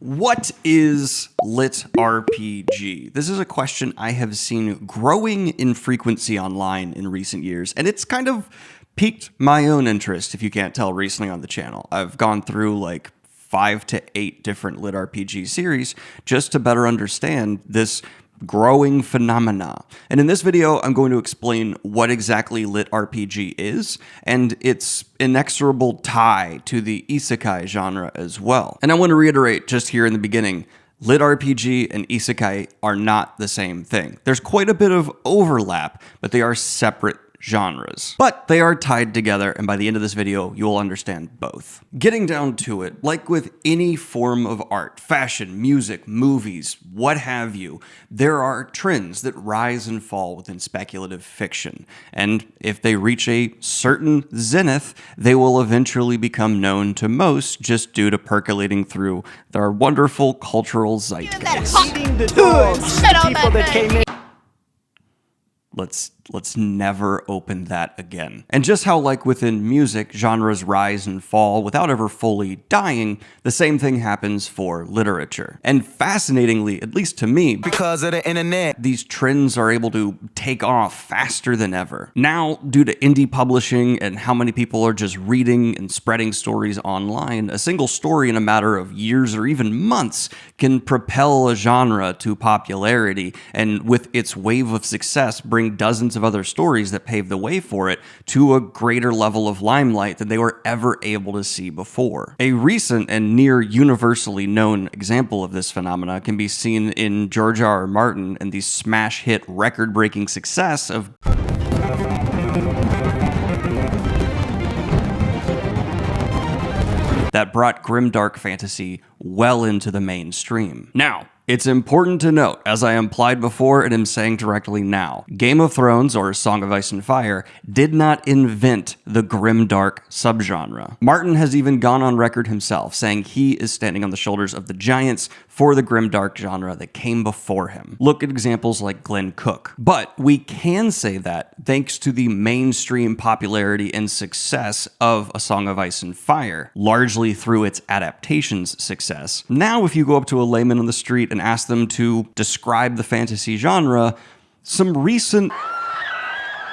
What is Lit-RPG? This is a question I have seen growing in frequency online in recent years, and it's kind of piqued my own interest, if you can't tell, recently on the channel. I've gone through like 5 to 8 different Lit-RPG series just to better understand this growing phenomena. And in this video, I'm going to explain what exactly Lit-RPG is and its inexorable tie to the isekai genre as well. And I want to reiterate just here in the beginning, Lit-RPG and isekai are not the same thing. There's quite a bit of overlap, but they are separate genres. But they are tied together, and by the end of this video, you will understand both. Getting down to it, like with any form of art, fashion, music, movies, what have you, there are trends that rise and fall within speculative fiction. And if they reach a certain zenith, they will eventually become known to most just due to percolating through their wonderful cultural zeitgeist. Let's never open that again. And just how, like within music, genres rise and fall without ever fully dying, the same thing happens for literature. And fascinatingly, at least to me, because of the internet, these trends are able to take off faster than ever. Now, due to indie publishing and how many people are just reading and spreading stories online, a single story in a matter of years or even months can propel a genre to popularity, and with its wave of success, bring dozens of other stories that pave the way for it to a greater level of limelight than they were ever able to see before. A recent and near universally known example of this phenomena can be seen in George R.R. Martin and the smash hit record-breaking success of that brought grimdark fantasy well into the mainstream. Now, it's important to note, as I implied before and am saying directly now, Game of Thrones, or Song of Ice and Fire, did not invent the grimdark subgenre. Martin has even gone on record himself, saying he is standing on the shoulders of the giants for the grimdark genre that came before him. Look at examples like Glenn Cook. But we can say that, thanks to the mainstream popularity and success of A Song of Ice and Fire, largely through its adaptation's success. Now, if you go up to a layman on the street and ask them to describe the fantasy genre, some recent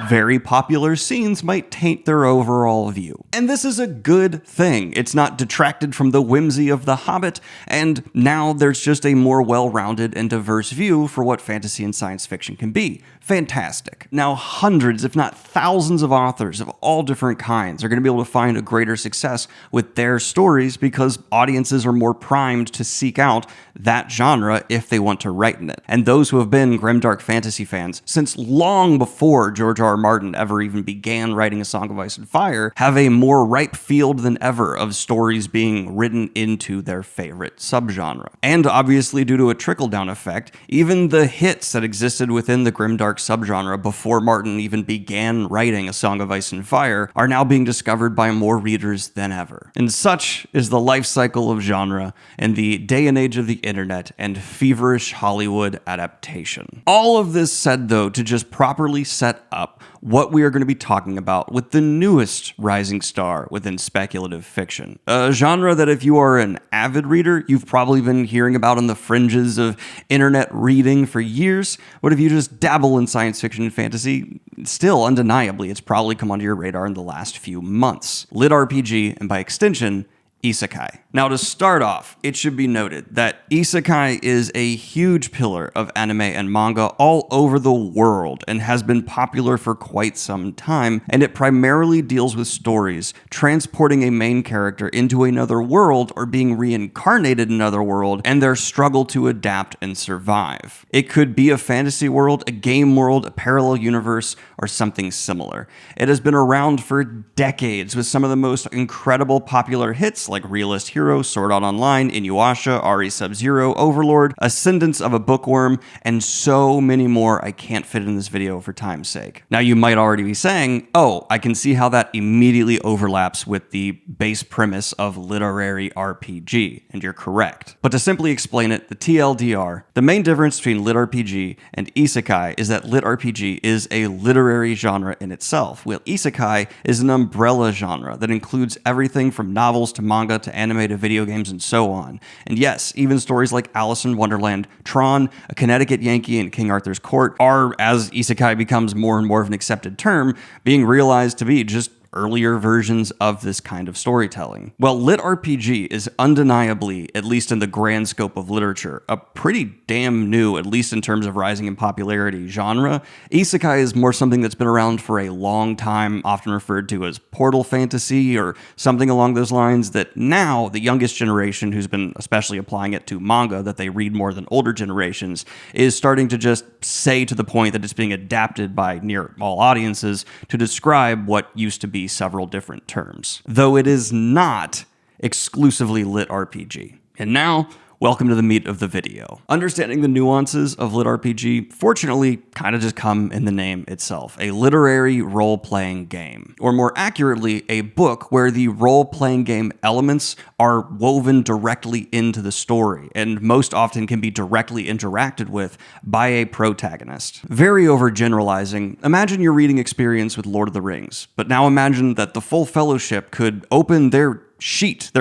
very popular scenes might taint their overall view. And this is a good thing. It's not detracted from the whimsy of The Hobbit, and now there's just a more well-rounded and diverse view for what fantasy and science fiction can be. Fantastic. Now, hundreds, if not thousands of authors of all different kinds are going to be able to find a greater success with their stories because audiences are more primed to seek out that genre if they want to write in it. And those who have been grimdark fantasy fans since long before George R.R. Martin ever even began writing A Song of Ice and Fire have a more ripe field than ever of stories being written into their favorite subgenre. And obviously, due to a trickle-down effect, even the hits that existed within the grimdark subgenre before Martin even began writing A Song of Ice and Fire are now being discovered by more readers than ever. And such is the life cycle of genre in the day and age of the internet and feverish Hollywood adaptation. All of this said, though, to just properly set up what we are going to be talking about with the newest rising star within speculative fiction. A genre that, if you are an avid reader, you've probably been hearing about on the fringes of internet reading for years. But if you just dabble in science fiction and fantasy, still, undeniably, it's probably come onto your radar in the last few months. Lit-RPG, and by extension, isekai. Now, to start off, it should be noted that isekai is a huge pillar of anime and manga all over the world and has been popular for quite some time, and it primarily deals with stories transporting a main character into another world or being reincarnated in another world and their struggle to adapt and survive. It could be a fantasy world, a game world, a parallel universe, or something similar. It has been around for decades with some of the most incredible popular hits like Realist Hero, Sword Art Online, Inuyasha, Ari Sub-Zero, Overlord, Ascendance of a Bookworm, and so many more I can't fit in this video for time's sake. Now, you might already be saying, oh, I can see how that immediately overlaps with the base premise of literary RPG, and you're correct. But to simply explain it, the TLDR, the main difference between Lit-RPG and isekai is that Lit-RPG is a literary genre in itself, while isekai is an umbrella genre that includes everything from novels to manga to anime to video games and so on. And yes, even stories like Alice in Wonderland, Tron, A Connecticut Yankee, and King Arthur's Court are, as isekai becomes more and more of an accepted term, being realized to be just earlier versions of this kind of storytelling. Well, Lit-RPG is undeniably, at least in the grand scope of literature, a pretty damn new, at least in terms of rising in popularity, genre. Isekai is more something that's been around for a long time, often referred to as portal fantasy or something along those lines, that now the youngest generation, who's been especially applying it to manga that they read more than older generations, is starting to just say to the point that it's being adapted by near all audiences to describe what used to be several different terms, though it is not exclusively lit RPG. And now, welcome to the meat of the video. Understanding the nuances of lit RPG, fortunately, kind of just come in the name itself. A literary role-playing game. Or more accurately, a book where the role-playing game elements are woven directly into the story, and most often can be directly interacted with by a protagonist. Very overgeneralizing, imagine your reading experience with Lord of the Rings, but now imagine that the full fellowship could open their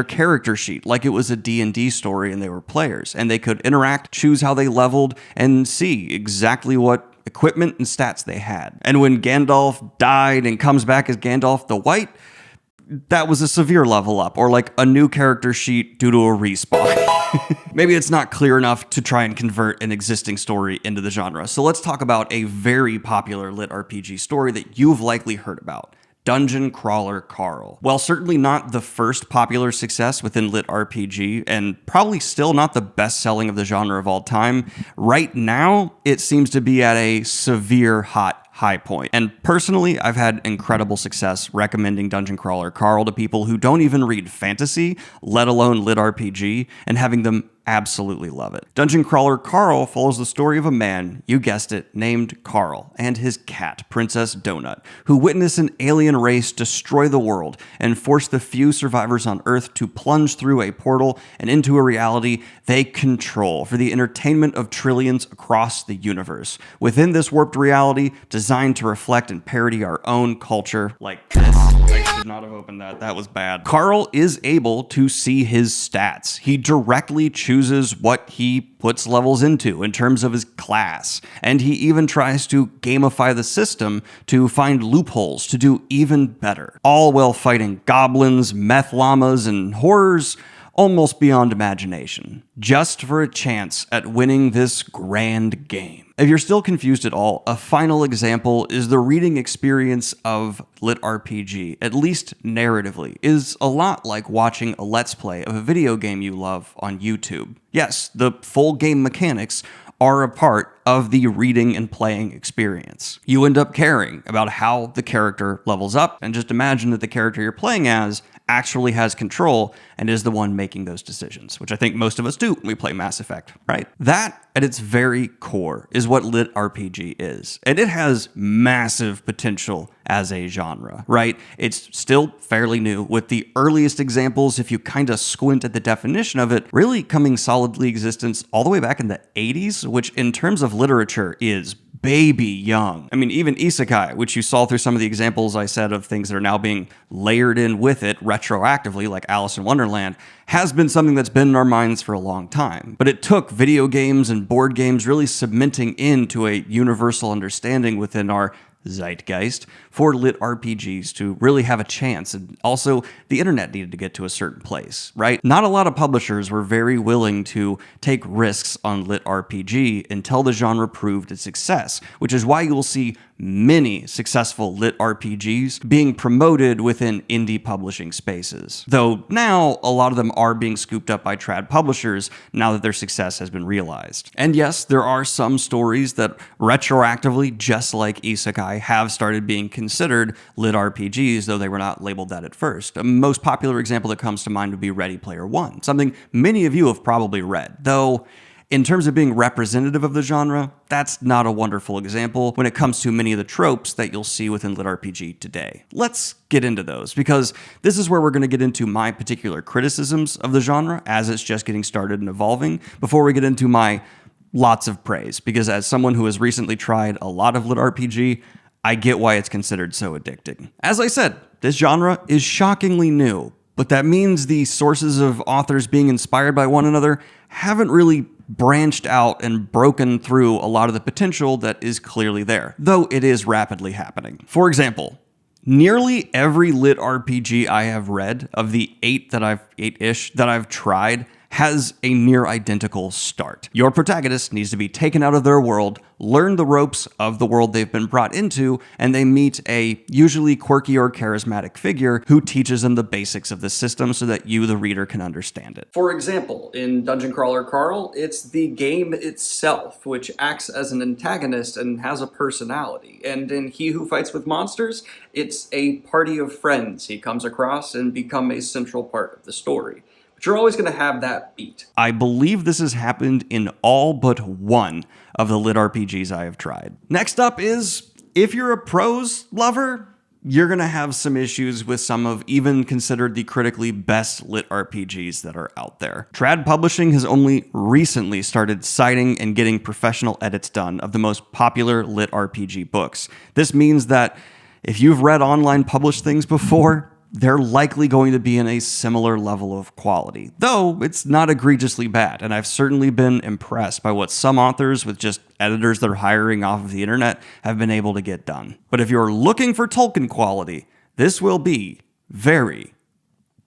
character sheet, like it was a D&D story and they were players, and they could interact, choose how they leveled, and see exactly what equipment and stats they had. And when Gandalf died and comes back as Gandalf the White, that was a severe level up, or like a new character sheet due to a respawn. Maybe it's not clear enough to try and convert an existing story into the genre, so let's talk about a very popular lit RPG story that you've likely heard about. Dungeon Crawler Carl. While certainly not the first popular success within lit RPG, and probably still not the best selling of the genre of all time, right now it seems to be at a severe high point. And personally, I've had incredible success recommending Dungeon Crawler Carl to people who don't even read fantasy, let alone lit RPG, and having them absolutely love it. Dungeon Crawler Carl follows the story of a man, you guessed it, named Carl, and his cat, Princess Donut, who witness an alien race destroy the world and force the few survivors on Earth to plunge through a portal and into a reality they control for the entertainment of trillions across the universe. Within this warped reality, designed to reflect and parody our own culture, like this. I should not have opened that. That was bad. Carl is able to see his stats. He directly chooses what he puts levels into in terms of his class, and he even tries to gamify the system to find loopholes to do even better, all while fighting goblins, meth llamas, and horrors almost beyond imagination, just for a chance at winning this grand game. If you're still confused at all, a final example is the reading experience of lit RPG, at least narratively, is a lot like watching a let's play of a video game you love on YouTube. Yes, the full game mechanics are a part of the reading and playing experience. You end up caring about how the character levels up, and just imagine that the character you're playing as actually has control and is the one making those decisions, which I think most of us do when we play Mass Effect, right? That, at its very core, is what lit RPG is. And it has massive potential as a genre, right? It's still fairly new, with the earliest examples, if you kind of squint at the definition of it, really coming solidly existence all the way back in the 80s, which in terms of literature is baby young. I mean, even isekai, which you saw through some of the examples I said of things that are now being layered in with it retroactively, like Alice in Wonderland, has been something that's been in our minds for a long time. But it took video games and board games really cementing into a universal understanding within our zeitgeist for lit RPGs to really have a chance. And also, the internet needed to get to a certain place, right? Not a lot of publishers were very willing to take risks on lit RPG until the genre proved its success, which is why you'll see many successful lit RPGs being promoted within indie publishing spaces. Though now, a lot of them are being scooped up by trad publishers now that their success has been realized. And yes, there are some stories that retroactively, just like isekai, have started being considered lit RPGs, though they were not labeled that at first. The most popular example that comes to mind would be Ready Player One, something many of you have probably read, though in terms of being representative of the genre, that's not a wonderful example when it comes to many of the tropes that you'll see within lit RPG today. Let's get into those, because this is where we're going to get into my particular criticisms of the genre as it's just getting started and evolving, before we get into my lots of praise, because as someone who has recently tried a lot of lit RPG, I get why it's considered so addicting. As I said, this genre is shockingly new, But that means the sources of authors being inspired by one another haven't really branched out and broken through a lot of the potential that is clearly there, though it is rapidly happening. For example, nearly every lit RPG I have read, of the eight-ish that I've tried, has a near identical start. Your protagonist needs to be taken out of their world, learn the ropes of the world they've been brought into, and they meet a usually quirky or charismatic figure who teaches them the basics of the system so that you, the reader, can understand it. For example, in Dungeon Crawler Carl, it's the game itself which acts as an antagonist and has a personality. And in He Who Fights with Monsters, it's a party of friends he comes across and become a central part of the story. But you're always going to have that beat. I believe this has happened in all but one of the lit RPGs I have tried. Next up is, if you're a prose lover, you're going to have some issues with some of even considered the critically best lit RPGs that are out there. Trad Publishing has only recently started citing and getting professional edits done of the most popular lit RPG books. This means that if you've read online published things before, they're likely going to be in a similar level of quality, though it's not egregiously bad, and I've certainly been impressed by what some authors with just editors they're hiring off of the internet have been able to get done. But if you're looking for Tolkien quality, this will be very,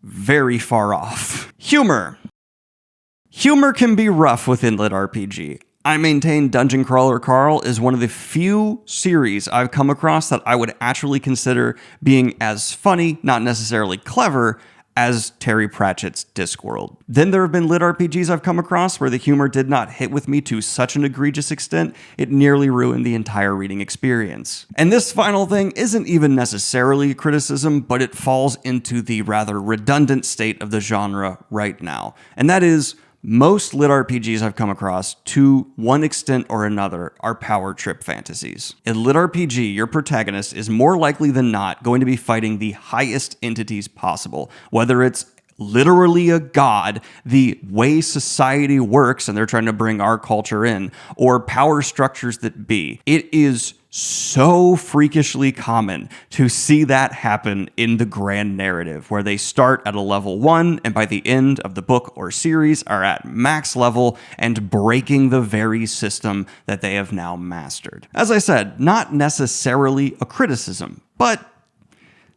very far off. Humor. Humor can be rough within lit RPG. I maintain Dungeon Crawler Carl is one of the few series I've come across that I would actually consider being as funny, not necessarily clever, as Terry Pratchett's Discworld. Then there have been lit RPGs I've come across where the humor did not hit with me to such an egregious extent, it nearly ruined the entire reading experience. And this final thing isn't even necessarily a criticism, but it falls into the rather redundant state of the genre right now. And that is, most lit RPGs I've come across, to one extent or another, are power trip fantasies. In lit RPG, your protagonist is more likely than not going to be fighting the highest entities possible, whether it's literally a god, the way society works and they're trying to bring our culture in, or power structures that be. It is so freakishly common to see that happen in the grand narrative, where they start at a level 1 and by the end of the book or series are at max level and breaking the very system that they have now mastered. As I said, not necessarily a criticism, but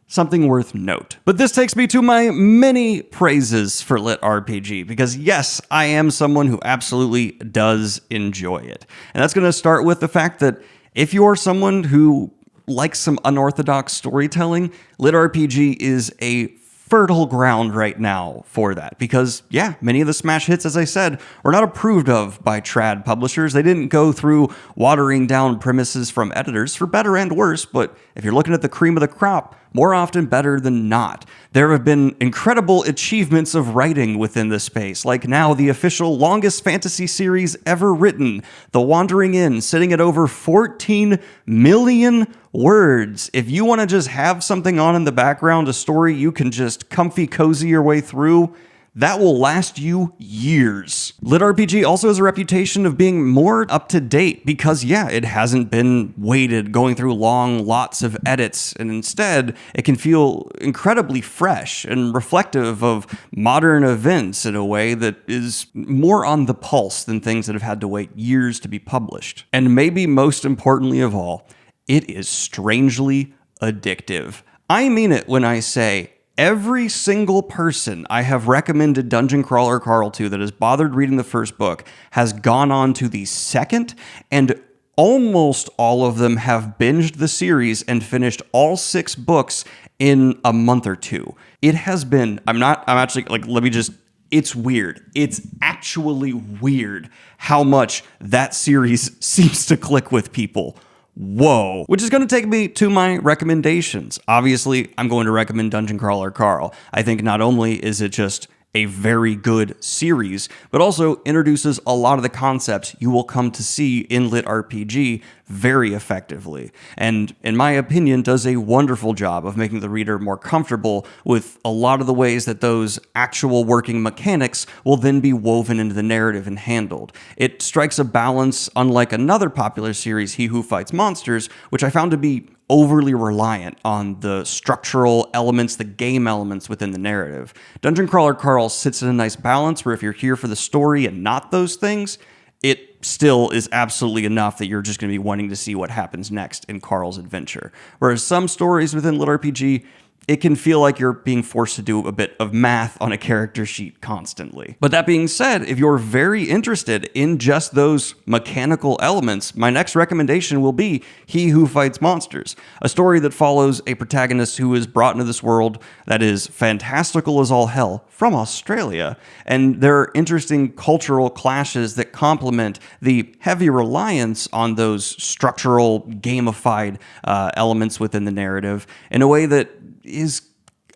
something worth note. But this takes me to my many praises for lit RPG, because yes, I am someone who absolutely does enjoy it. And that's going to start with the fact that if you're someone who likes some unorthodox storytelling, lit RPG is a fertile ground right now for that, because yeah, many of the smash hits, as I said, were not approved of by trad publishers. They didn't go through watering down premises from editors, for better and worse, but if you're looking at the cream of the crop, more often better than not. There have been incredible achievements of writing within the space, like now the official longest fantasy series ever written, The Wandering Inn, sitting at over 14 million words. If you want to just have something on in the background, a story you can just comfy cozy your way through, that will last you years. Lit RPG also has a reputation of being more up to date because, yeah, it hasn't been weighted going through long lots of edits, and instead it can feel incredibly fresh and reflective of modern events in a way that is more on the pulse than things that have had to wait years to be published. And maybe most importantly of all, it is strangely addictive. I mean it when I say every single person I have recommended Dungeon Crawler Carl to that has bothered reading the first book has gone on to the second, and almost all of them have binged the series and finished all 6 books in a month or two. It has been, it's weird. It's actually weird how much that series seems to click with people. Whoa. Which is going to take me to my recommendations. Obviously, I'm going to recommend Dungeon Crawler Carl. I think not only is it just a very good series, but also introduces a lot of the concepts you will come to see in lit RPG very effectively, and in my opinion does a wonderful job of making the reader more comfortable with a lot of the ways that those actual working mechanics will then be woven into the narrative and handled. It strikes a balance unlike another popular series, He Who Fights Monsters, which I found to be overly reliant on the structural elements, the game elements within the narrative. Dungeon Crawler Carl sits in a nice balance where if you're here for the story and not those things, it still is absolutely enough that you're just going to be wanting to see what happens next in Carl's adventure. Whereas some stories within Lit-RPG, it can feel like you're being forced to do a bit of math on a character sheet constantly. But that being said, if you're very interested in just those mechanical elements, my next recommendation will be He Who Fights Monsters, a story that follows a protagonist who is brought into this world that is fantastical as all hell from Australia, and there are interesting cultural clashes that complement the heavy reliance on those structural, gamified elements within the narrative in a way that is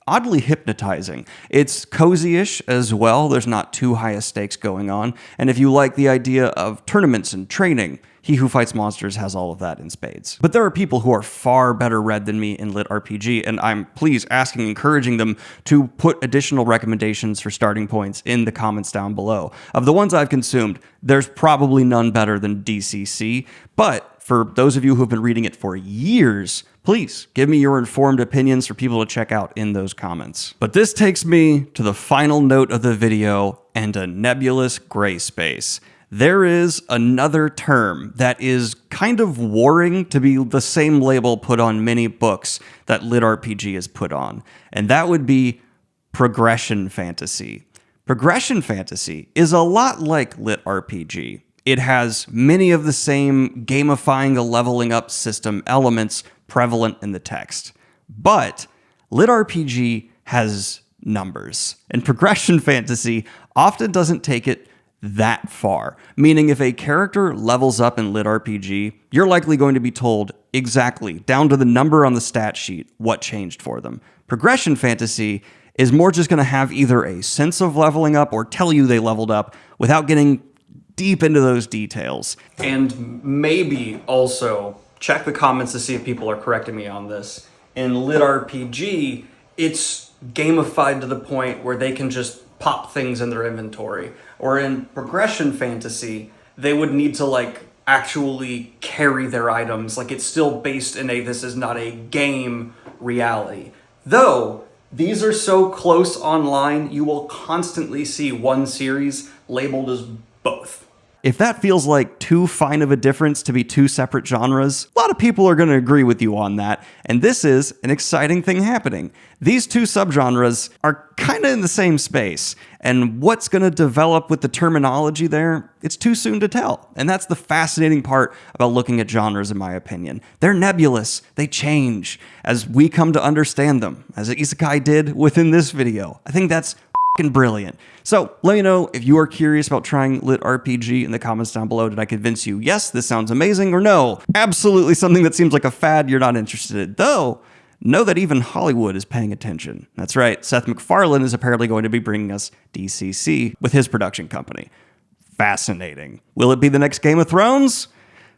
oddly hypnotizing. It's cozy-ish as well. There's not too high a stakes going on. And if you like the idea of tournaments and training, He Who Fights Monsters has all of that in spades. But there are people who are far better read than me in Lit-RPG, and I'm please asking, encouraging them to put additional recommendations for starting points in the comments down below. Of the ones I've consumed, there's probably none better than DCC, but for those of you who have been reading it for years, please give me your informed opinions for people to check out in those comments. But this takes me to the final note of the video and a nebulous gray space. There is another term that is kind of warring to be the same label put on many books that Lit-RPG is put on, and that would be progression fantasy. Progression fantasy is a lot like Lit-RPG. It has many of the same gamifying a leveling up system elements prevalent in the text. But Lit-RPG has numbers, and progression fantasy often doesn't take it that far. Meaning if a character levels up in Lit-RPG, you're likely going to be told exactly, down to the number on the stat sheet, what changed for them. Progression fantasy is more just going to have either a sense of leveling up or tell you they leveled up without getting deep into those details. And maybe also check the comments to see if people are correcting me on this. In Lit-RPG, it's gamified to the point where they can just pop things in their inventory. Or in progression fantasy, they would need to like actually carry their items. Like it's still based in a this is not a game reality. Though these are so close online, you will constantly see one series labeled as both. If that feels like too fine of a difference to be two separate genres, a lot of people are going to agree with you on that, and this is an exciting thing happening. These two subgenres are kind of in the same space, and what's going to develop with the terminology there, it's too soon to tell. And that's the fascinating part about looking at genres, in my opinion. They're nebulous, they change as we come to understand them, as Isekai did within this video. I think that's brilliant. So let me know if you are curious about trying Lit-RPG in the comments down below. Did I convince you, yes, this sounds amazing, or no, absolutely something that seems like a fad you're not interested in? Though, know that even Hollywood is paying attention. That's right, Seth MacFarlane is apparently going to be bringing us DCC with his production company. Fascinating. Will it be the next Game of Thrones?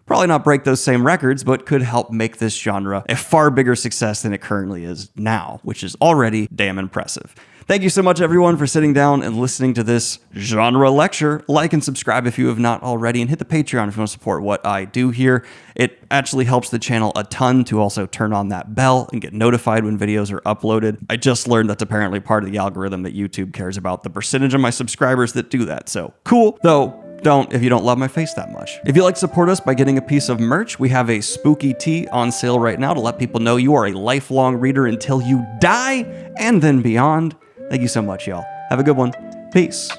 Probably not break those same records, but could help make this genre a far bigger success than it currently is now, which is already damn impressive. Thank you so much, everyone, for sitting down and listening to this genre lecture. Like and subscribe if you have not already, and hit the Patreon if you want to support what I do here. It actually helps the channel a ton to also turn on that bell and get notified when videos are uploaded. I just learned that's apparently part of the algorithm that YouTube cares about, the percentage of my subscribers that do that. So cool, though. Don't if you don't love my face that much. If you'd like to support us by getting a piece of merch, we have a spooky tee on sale right now to let people know you are a lifelong reader until you die and then beyond. Thank you so much, y'all. Have a good one. Peace.